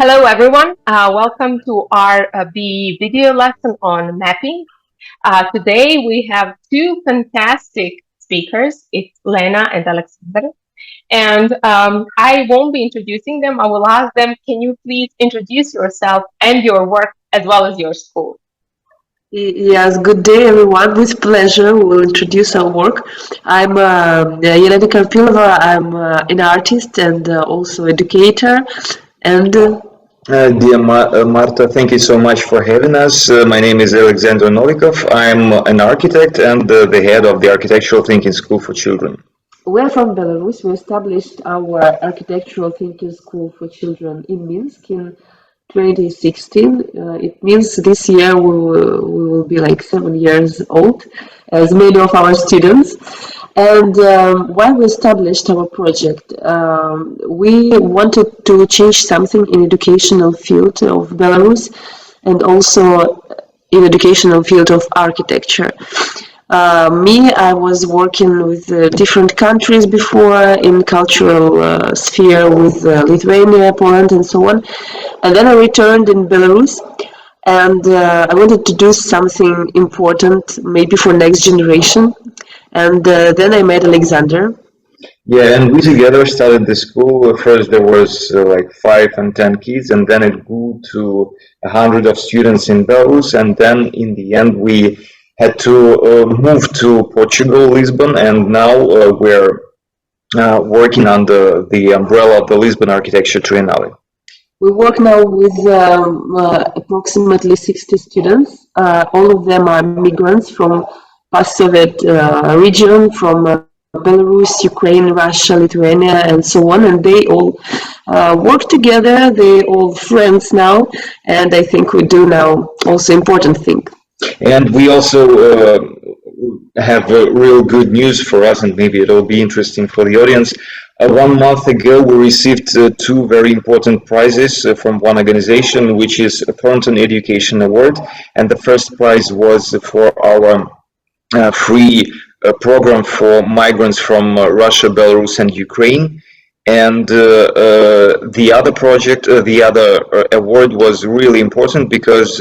Hello, everyone. Welcome to our the video lesson on mapping. Today we have two fantastic speakers. It's Lena and Alexander. And I won't be introducing them. I will ask them, can you please introduce yourself and your work as well as your school? Yes, good day everyone. With pleasure, we will introduce our work. I'm Elena Karpilova. I'm an artist and also educator. And Dear Marta, thank you so much for having us. My name is Alexander Novikov. I'm an architect and the head of the Architectural Thinking School for Children. we're from Belarus. We established our architectural thinking school for children in Minsk in 2016. It means this year we will be like 7 years old, as many of our students. And when we established our project, we wanted to change something in educational field of Belarus and also in educational field of architecture. I was working with different countries before in cultural sphere with Lithuania, Poland, and so on. And then I returned in Belarus, and I wanted to do something important, maybe for next generation. And then I met Alexander. Yeah, and we together started the school. First there was like 5 and 10 kids, and then it grew to 100 of students in Belarus, and then in the end we had to move to Portugal, Lisbon, and now we're working under the umbrella of the Lisbon Architecture Triennale. We work now with approximately 60 students. All of them are migrants from post-Soviet region, from Belarus, Ukraine, Russia, Lithuania, and so on. And they all work together. They all friends now, and I think we do now also important thing. And we also have real good news for us, and maybe it'll be interesting for the audience. 1 month ago, we received two very important prizes from one organization, which is a Thornton Education Award. And the first prize was for our free program for migrants from Russia, Belarus, and Ukraine. And the other project, the other award was really important because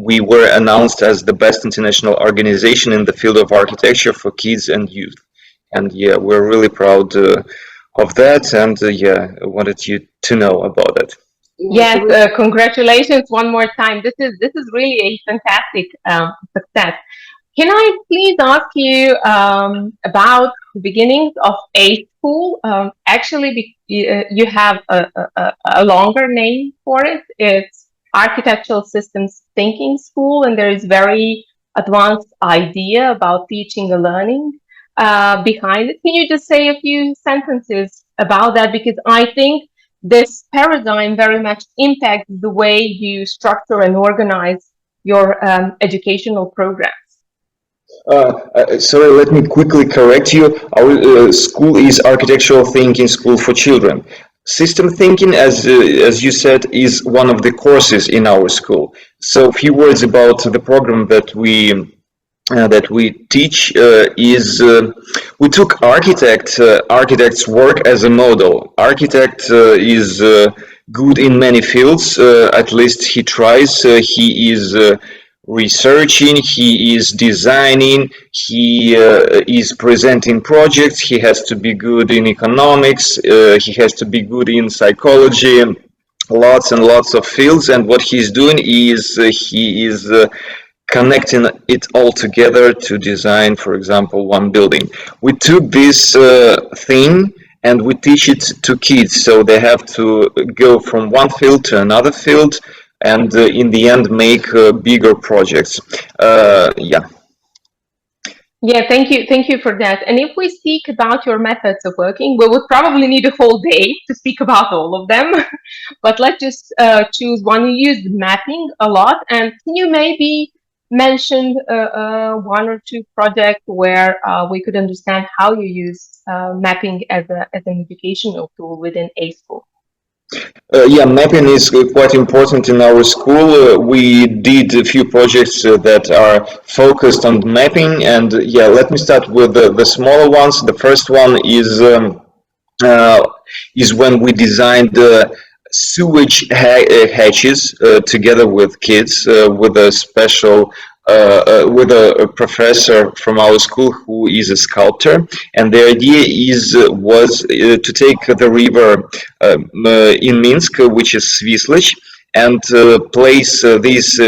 we were announced as the best international organization in the field of architecture for kids and youth. And yeah, we're really proud of that, and yeah, I wanted you to know about it. Yes, congratulations one more time. This is really a fantastic success. Can I please ask you about the beginnings of A school? Actually, you have a longer name for it. It's Architectural Systems Thinking School, and there is very advanced idea about teaching and learning behind it. Can you just say a few sentences about that? Because I think this paradigm very much impacts the way you structure and organize your educational programs. Sorry, let me quickly correct you. Our school is Architectural Thinking School for Children. System thinking, as you said, is one of the courses in our school. So, a few words about the program that we teach is we took architect's work as a model. Architect is good in many fields. At least he tries. He is researching, he is designing, he is presenting projects, he has to be good in economics, he has to be good in psychology, lots and lots of fields. And what he's doing is he is connecting it all together to design, for example, one building. We took this thing and we teach it to kids, so they have to go from one field to another field, and in the end make bigger projects. Yeah. Yeah, thank you for that. And if we speak about your methods of working, we would probably need a whole day to speak about all of them. But let's just choose one. You used mapping a lot, and can you maybe mention one or two projects where we could understand how you use mapping as an educational tool within A school? Yeah, mapping is quite important in our school. We did a few projects that are focused on mapping, and yeah, let me start with the smaller ones. The first one is when we designed sewage hatches together with kids with a special with a professor from our school who is a sculptor, and the idea is was to take the river in Minsk, which is Svislich, and place these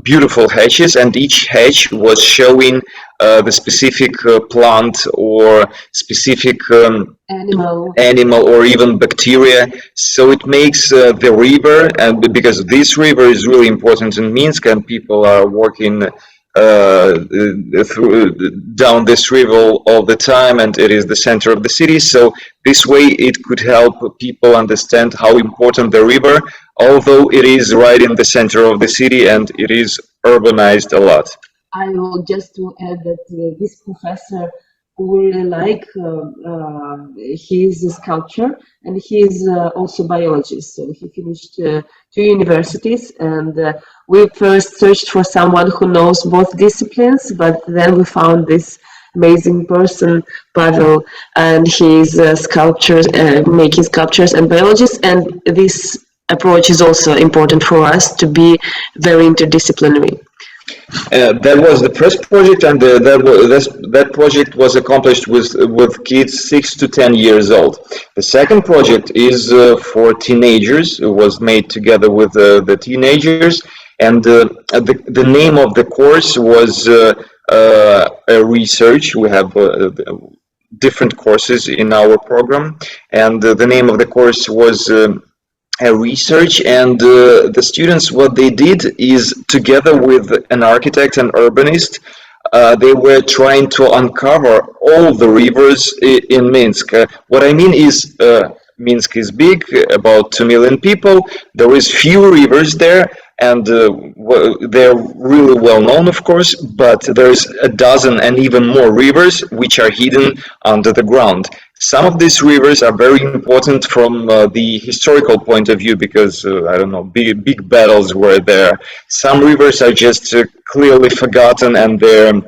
beautiful hatches, and each hatch was showing the specific plant or specific animal or even bacteria. So it makes the river, and because this river is really important in Minsk, and people are walking down this river all the time, and it is the center of the city. So this way it could help people understand how important the river, although it is right in the center of the city and it is urbanized a lot. I will just to add that this professor who really like he is a sculptor and he is also biologist. So he finished 2 universities, and we first searched for someone who knows both disciplines, but then we found this amazing person, Pavel, and he's a sculptor, making sculptures and biologist, and this approach is also important for us to be very interdisciplinary. That was the first project, and that project was accomplished with kids 6 to 10 years old. The second project is for teenagers. It was made together with the teenagers, and the name of the course was a research. We have different courses in our program, and the name of the course was a research, and the students, what they did is, together with an architect and urbanist, they were trying to uncover all the rivers in Minsk. What I mean is, Minsk is big, about 2 million people. There is few rivers there, and they're really well known, of course, but there's a dozen and even more rivers which are hidden under the ground. Some of these rivers are very important from the historical point of view because, I don't know, big battles were there. Some rivers are just clearly forgotten, and they're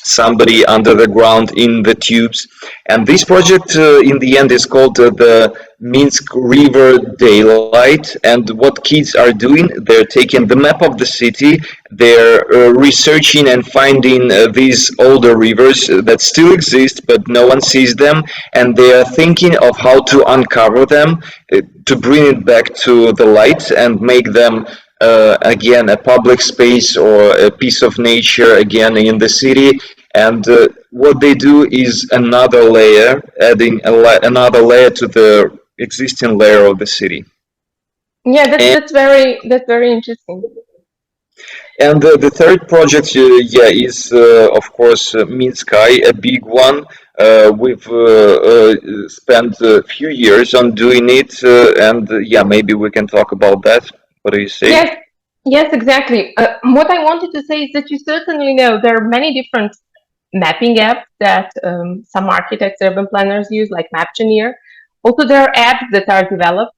somebody under the ground in the tubes. And this project in the end is called the Minsk River Daylight. And what kids are doing, they're taking the map of the city, they're researching and finding these older rivers that still exist, but no one sees them, and they are thinking of how to uncover them, to bring it back to the light and make them again a public space or a piece of nature again in the city. And what they do is another layer, adding another layer to the existing layer of the city. Yeah, that's very interesting. And the third project, is of course Minsky, a big one. We've spent a few years on doing it, and maybe we can talk about that. What do you say? Yes, exactly. What I wanted to say is that you certainly know there are many different mapping apps that some architects, urban planners use, like Mapgineer. Also, there are apps that are developed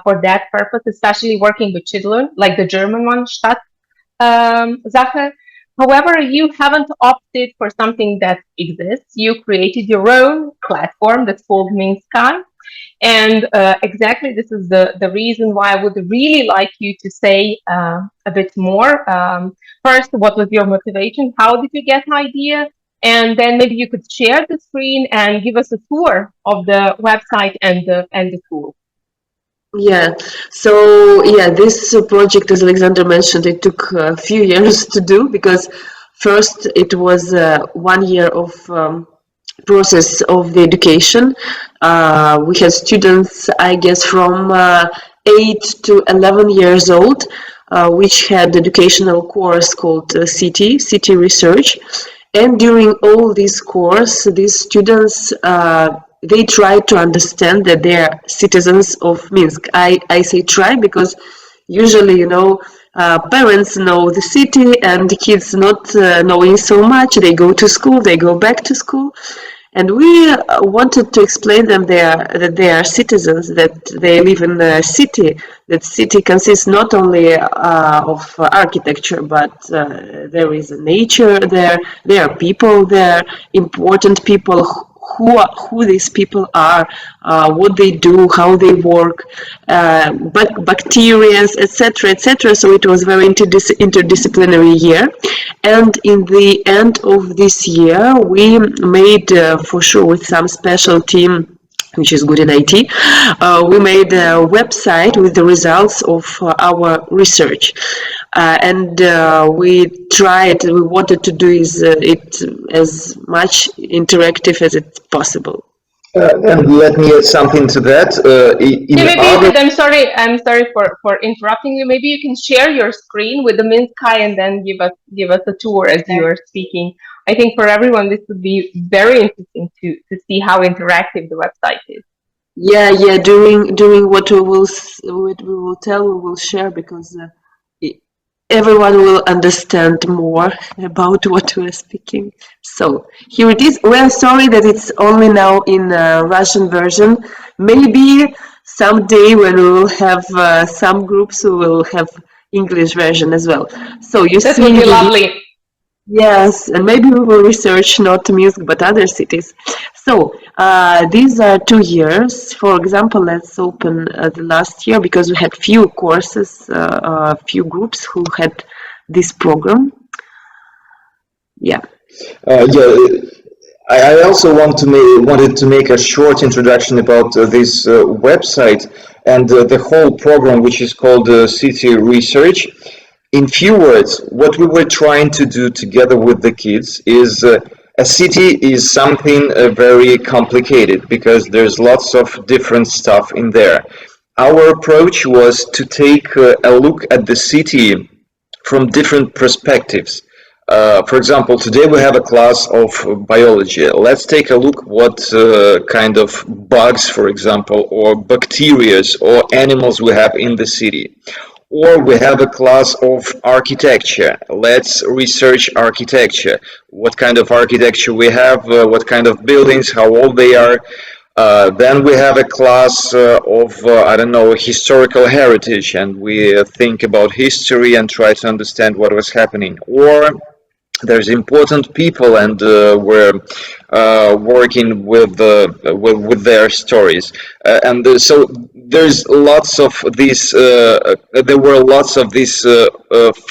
for that purpose, especially working with children, like the German one, Sache. However, you haven't opted for something that exists. You created your own platform that's called Minsky. And exactly this is the reason why I would really like you to say a bit more. First, what was your motivation? How did you get the idea? And then maybe you could share the screen and give us a tour of the website and the tool. Yeah, so this project, as Alexander mentioned, it took a few years to do, because first it was 1 year of process of the education. We had students, I guess, from 8 to 11 years old, which had educational course called City Research. And during all this course, these students, they try to understand that they are citizens of Minsk. I say try because usually, parents know the city and the kids not knowing so much. They go to school, they go back to school. And we wanted to explain them that they are citizens, that they live in a city. That city consists not only of architecture, but there is a nature there. There are people there, important people who these people are, what they do, how they work, but bacteria, etc., etc. So it was very interdisciplinary year, and in the end of this year, we made for sure with some special team which is good in IT, we made a website with the results of our research. And we wanted to do it as much interactive as it's possible. And let me add something to that. Yeah, In maybe you other could. I'm sorry for interrupting you. Maybe you can share your screen with the Minsky and then give us a tour as you are speaking. I think for everyone this would be very interesting to see how interactive the website is. Yeah, yeah. During what we will tell, we will share because everyone will understand more about what we're speaking. So here it is. We're sorry that it's only now in Russian version. Maybe someday when we will have some groups, we will have English version as well. So you That see, would be lovely. yes, and maybe we will research not Minsk but other cities. So these are 2 years. For example, let's open the last year because we had few courses, few groups who had this program. Yeah. Yeah, I also wanted to make a short introduction about this website and the whole program, which is called City Research. In few words, what we were trying to do together with the kids is a city is something very complicated because there's lots of different stuff in there. Our approach was to take a look at the city from different perspectives. For example, today we have a class of biology. Let's take a look what kind of bugs, for example, or bacteria or animals we have in the city. Or we have a class of architecture. Let's research architecture. What kind of architecture we have, what kind of buildings, how old they are. Then we have a class of, I don't know, historical heritage, and we think about history and try to understand what was happening. Or there's important people, and we're working with their stories, and so there's lots of these. There were lots of these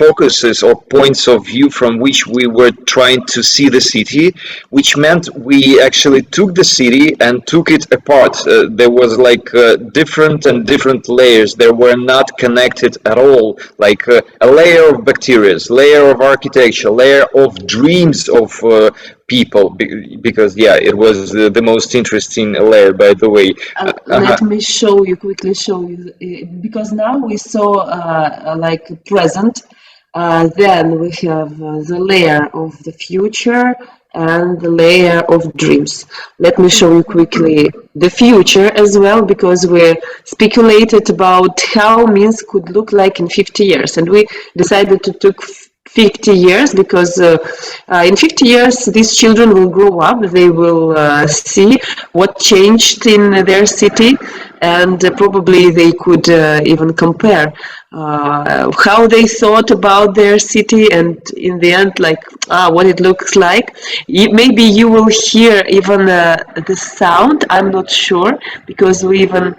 focuses or points of view from which we were trying to see the city, which meant we actually took the city and took it apart. There was like different layers. They were not connected at all. Like a layer of bacteria, layer of architecture, layer of dreams of people, because yeah, it was the most interesting layer, by the way. Let me quickly show you, because now we saw like present, then we have the layer of the future and the layer of dreams. Let me show you quickly the future as well, because we speculated about how Minsk could look like in 50 years, and we decided to take 50 years because in 50 years these children will grow up, they will see what changed in their city, and probably they could even compare how they thought about their city, and in the end, like what it looks like. Maybe you will hear even the sound, I'm not sure, because we even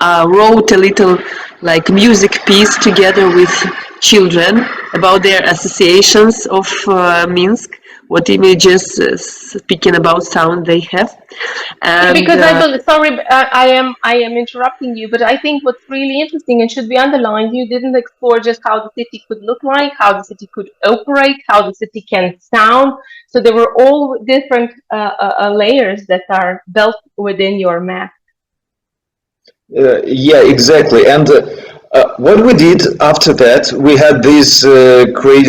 wrote a little like music piece together with children about their associations of Minsk, what images, speaking about sound, they have. Yeah, And because sorry, I am interrupting you, but I think what's really interesting and should be underlined, you didn't explore just how the city could look like, how the city could operate, how the city can sound. So there were all different layers that are built within your map. Yeah, exactly. And what we did after that, we had this great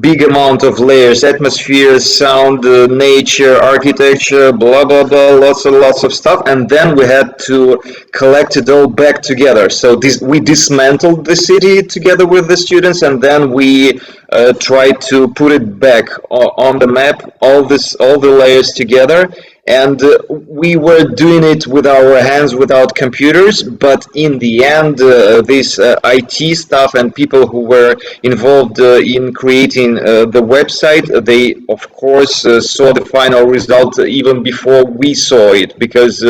big amount of layers: atmosphere, sound, nature, architecture, blah blah blah, lots of stuff. And then we had to collect it all back together. So we dismantled the city together with the students, and then we tried to put it back on the map, all the layers together. and we were doing it with our hands without computers. But in the end, this IT staff and people who were involved in creating the website, they of course saw the final result even before we saw it, because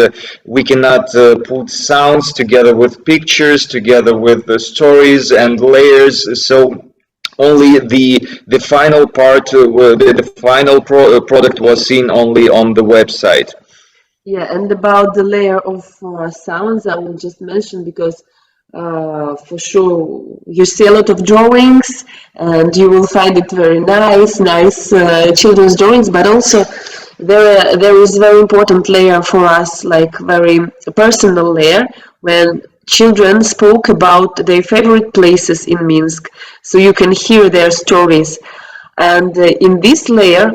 we cannot put sounds together with pictures, together with stories and layers. So only the final part, the final product was seen only on the website. Yeah, and about the layer of sounds, I will just mention because for sure you see a lot of drawings and you will find it very nice children's drawings, but also there is very important layer for us, like very personal layer, when children spoke about their favorite places in Minsk, so you can hear their stories. And in this layer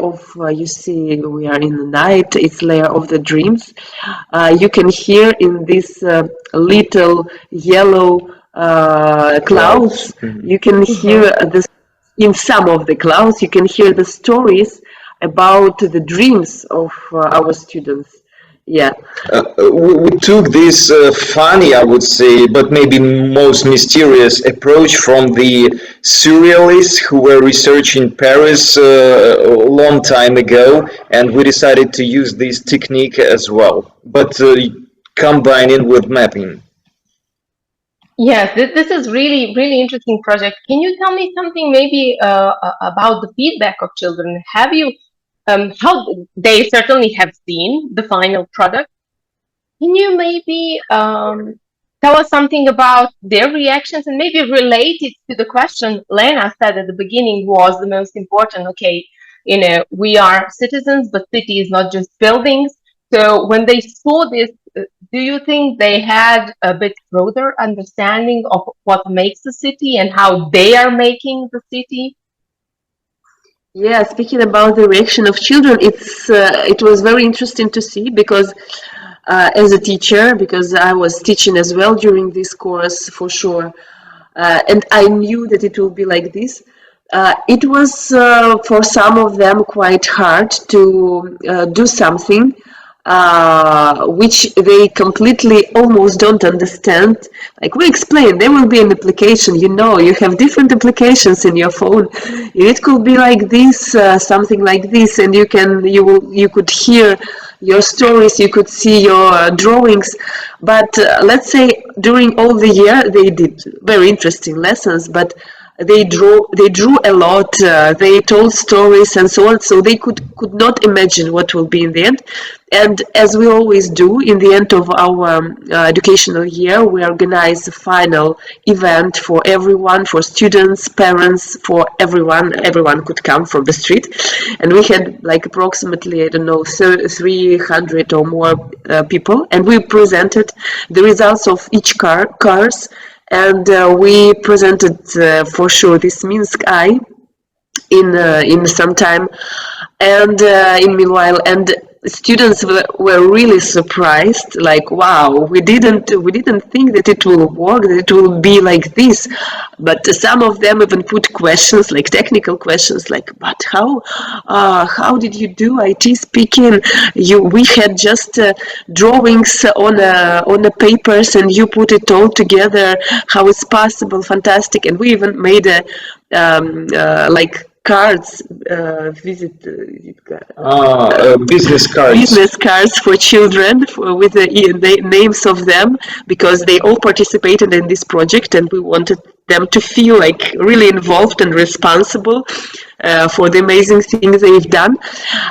of, you see, we are in the night, it's layer of the dreams. You can hear in this little yellow clouds, you can hear the, in some of the clouds, you can hear the stories about the dreams of our students. Yeah. We took this funny, I would say, but maybe most mysterious approach from the surrealists who were researching Paris a long time ago, and we decided to use this technique as well, but combining with mapping. Yes, this is really interesting project. Can you tell me something maybe about the feedback of children? Have you how they certainly have seen the final product? Can you maybe tell us something about their reactions and maybe relate it to the question Lena said at the beginning was the most important? Okay, we are citizens, but city is not just buildings. So when they saw this, do you think they had a bit broader understanding of what makes a city and how they are making the city? Yeah, speaking about the reaction of children, it was very interesting to see because as a teacher, because I was teaching as well during this course for sure, and I knew that it will be like this. It was for some of them quite hard to do something which they completely almost don't understand. Like we explained, there will be an application, you have different applications in your phone. It could be like this, something like this, and you could hear your stories, you could see your drawings. But let's say during all the year they did very interesting lessons, but they drew a lot, they told stories and so on, so they could not imagine what will be in the end. And as we always do in the end of our educational year, we organize a final event for everyone, for students, parents, for everyone could come from the street. And we had like approximately, I don't know, 300 or more people, and we presented the results of each cars, and we presented for sure this Minsk Eye in some time, and in meanwhile, and students were really surprised, like, wow, we didn't think that it will work, that it will be like this. But some of them even put questions, like technical questions, like, but how did you do IT speaking? We had just drawings on the papers, and you put it all together. How it's possible? Fantastic! And we even made a like cards, business cards for children with the names of them, because they all participated in this project, and we wanted them to feel like really involved and responsible for the amazing things they've done.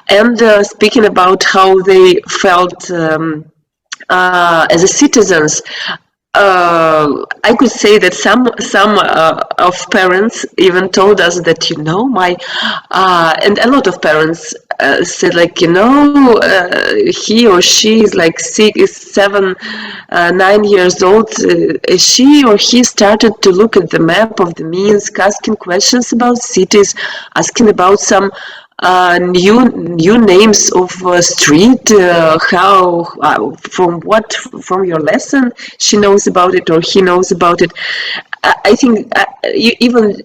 And speaking about how they felt as a citizens, I could say that some of parents even told us that my and a lot of parents said, like, he or she is like 6, 7, 9 years old. She or he started to look at the map of the Minsk, asking questions about cities, asking about some new names of street, how from your lesson she knows about it or he knows about it. I think even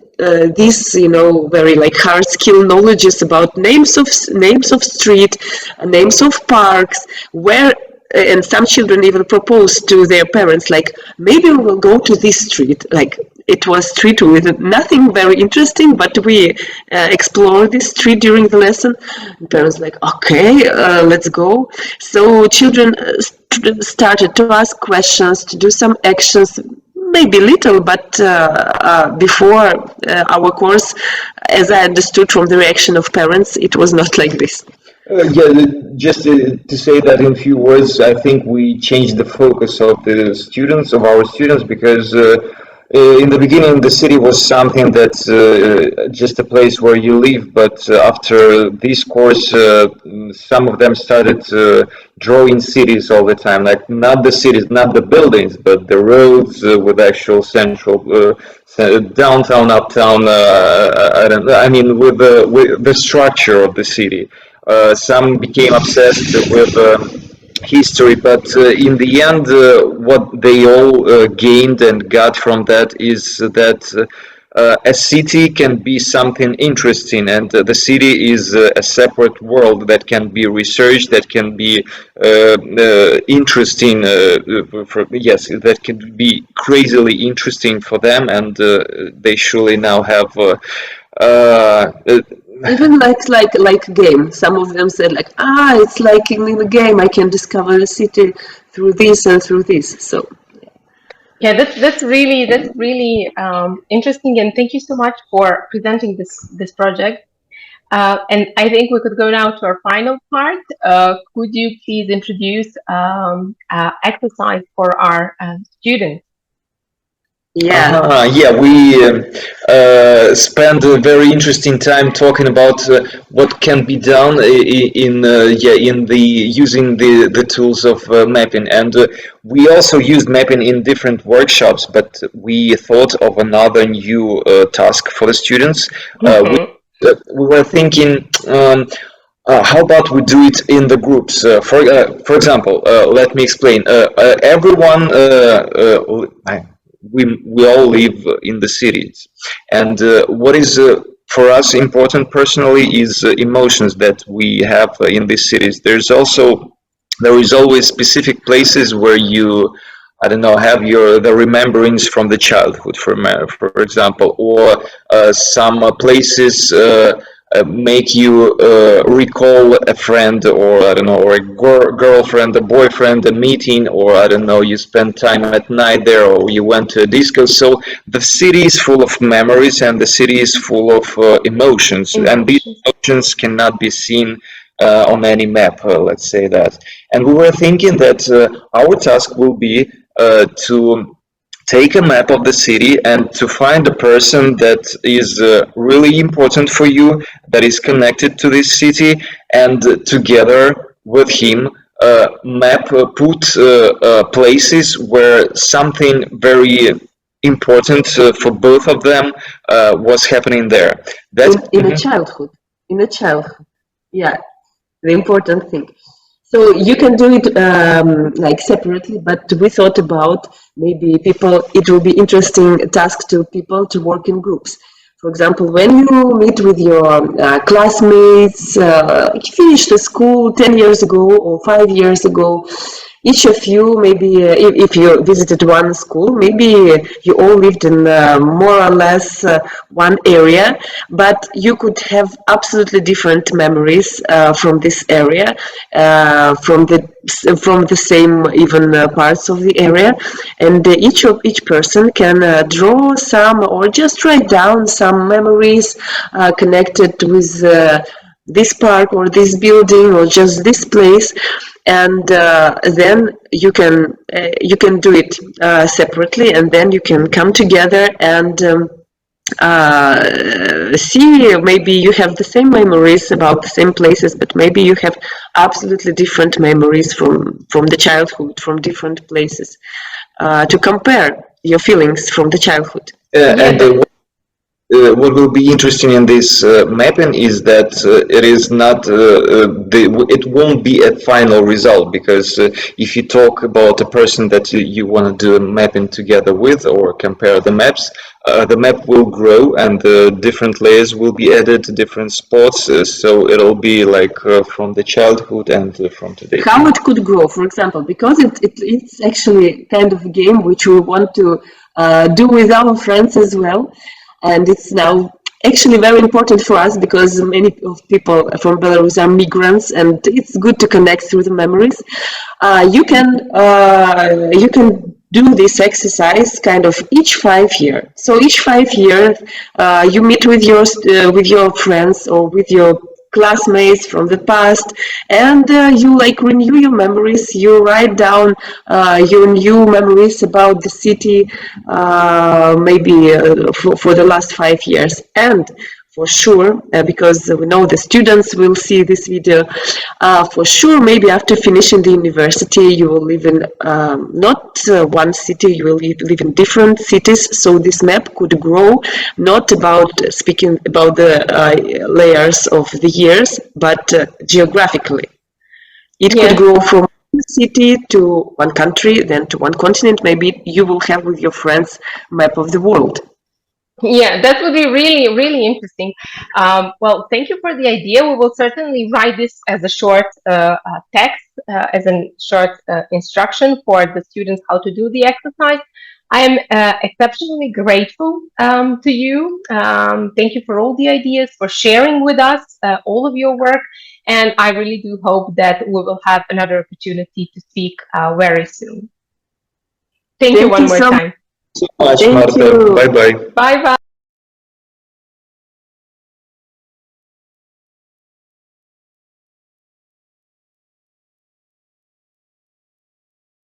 these, very like hard skill knowledges about names of street, names of parks, where and some children even propose to their parents, like, maybe we will go to this street. Like, it was street with nothing very interesting, but we explored this street during the lesson. And parents like, okay, let's go. So children started to ask questions, to do some actions, maybe little, but before our course, as I understood from the reaction of parents, it was not like this. Just to say that in few words, I think we changed the focus of our students, because in the beginning the city was something that's just a place where you live, but after this course, some of them started drawing cities all the time, like not the cities, not the buildings, but the roads with actual central downtown, uptown. I mean, with the structure of the city. Some became obsessed with history, but in the end, what they all gained and got from that is that a city can be something interesting, and the city is a separate world that can be researched, that can be interesting, yes, that can be crazily interesting for them, and they surely now have even like game. Some of them said like, it's like in a game. I can discover the city through this and through this. So yeah, that's really interesting, and thank you so much for presenting this project. And I think we could go now to our final part. Could you please introduce exercise for our students? Yeah, we spent a very interesting time talking about what can be done in the using the tools of mapping, and we also used mapping in different workshops. But we thought of another new task for the students. We were thinking. How about we do it in the groups? For example, let me explain. Everyone, we all live in the cities, and what is for us important personally is emotions that we have in these cities. There is always specific places where you, I don't know, have the rememberings from the childhood, for example, or some places make you recall a friend, or I don't know, or a girlfriend, a boyfriend, a meeting, or I don't know, you spend time at night there, or you went to a disco. So the city is full of memories, and the city is full of emotions, and these emotions cannot be seen on any map, let's say that. And we were thinking that our task will be to take a map of the city and to find a person that is really important for you, that is connected to this city, and together with him put places where something very important for both of them was happening there. That's in a childhood. Yeah, the important thing. So you can do it like separately, but we thought about maybe it will be interesting task to people to work in groups. For example, when you meet with your classmates, you finished the school 10 years ago or 5 years ago, each of you, maybe if you visited one school, maybe you all lived in more or less one area, but you could have absolutely different memories from this area, from the same even parts of the area, and each person can draw some or just write down some memories connected with this park or this building or just this place, and then you can do it separately, and then you can come together and see, maybe you have the same memories about the same places, but maybe you have absolutely different memories from the childhood, from different places, to compare your feelings from the childhood. what will be interesting in this mapping is that it is not it won't be a final result, because if you talk about a person that you want to do a mapping together with or compare the maps, the map will grow and the different layers will be added to different spots, so it'll be like from the childhood and from today. How it could grow, for example, because it's actually kind of a game which we want to do with our friends as well. And it's now actually very important for us because many of people from Belarus are migrants, and it's good to connect through the memories. You can do this exercise kind of each 5 years. So each 5 years, you meet with your friends or with your classmates from the past, and you like renew your memories. You write down your new memories about the city, maybe for the last 5 years. And for sure, because we know the students will see this video, for sure, maybe after finishing the university, you will live in not one city, you will live in different cities. So this map could grow, not about speaking about the layers of the years, but geographically. It could grow from one city to one country, then to one continent. Maybe you will have with your friends map of the world. Yeah, that would be really, really interesting. Well, thank you for the idea. We will certainly write this as a short text, as a short instruction for the students how to do the exercise. I am exceptionally grateful to you. Thank you for all the ideas, for sharing with us all of your work. And I really do hope that we will have another opportunity to speak very soon. Thank you one more time. So much, Thank Marta. you. Bye bye. Bye bye.